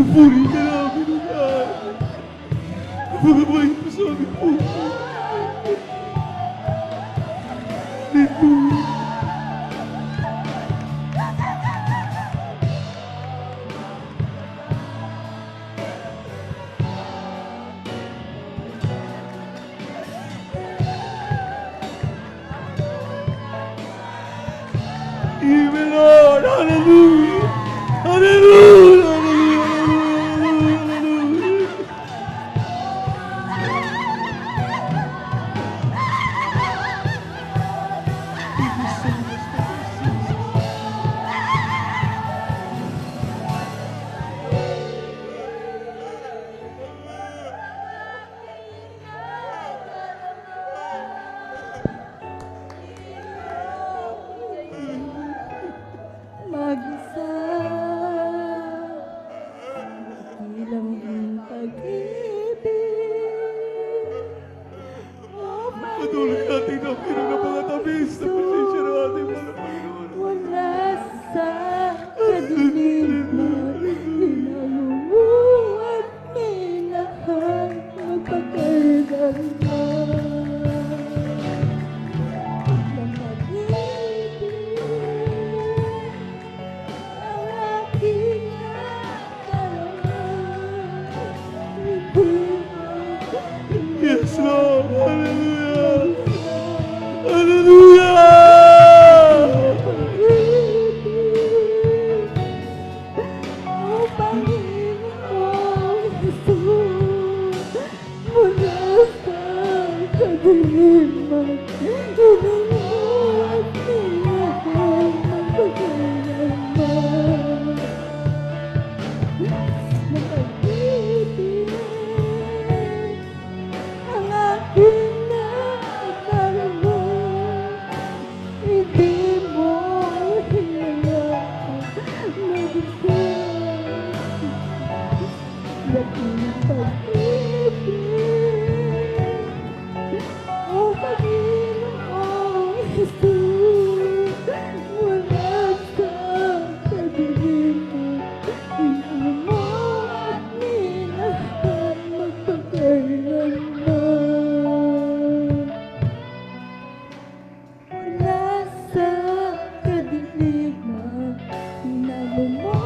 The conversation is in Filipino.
Pinupuri ka namin, O God. Napakabait mo sa amin po. Hallelujah. Amen, Lord. Hallelujah. Hallelujah. Hallelujah. Hallelujah. Thank you so much for this, Jesus. Mag-isa, ilang pag-ibig. Patuloy natin ang pinagpapatamis na pasensya ng ating mga Panginoon. Wala sa kadiliman, pinangunguat minahan magpagkailanman. Ng pag-ibig, ang aking nakalaman. Yes, Lord. Hallelujah. Hallelujah. Oh, Panginoon Jesus, mula sa kadiliman, inunuwag niya ang magpagkailanman. Ng pag-ibig, ang aking nakalaman, hindi mo hinayaan mag-isip. Dating pag-ibig, o Panginoong Jesus, mula sa kadiliman, mo at minahan magpagkailanman. Mula sa kadiliman, mo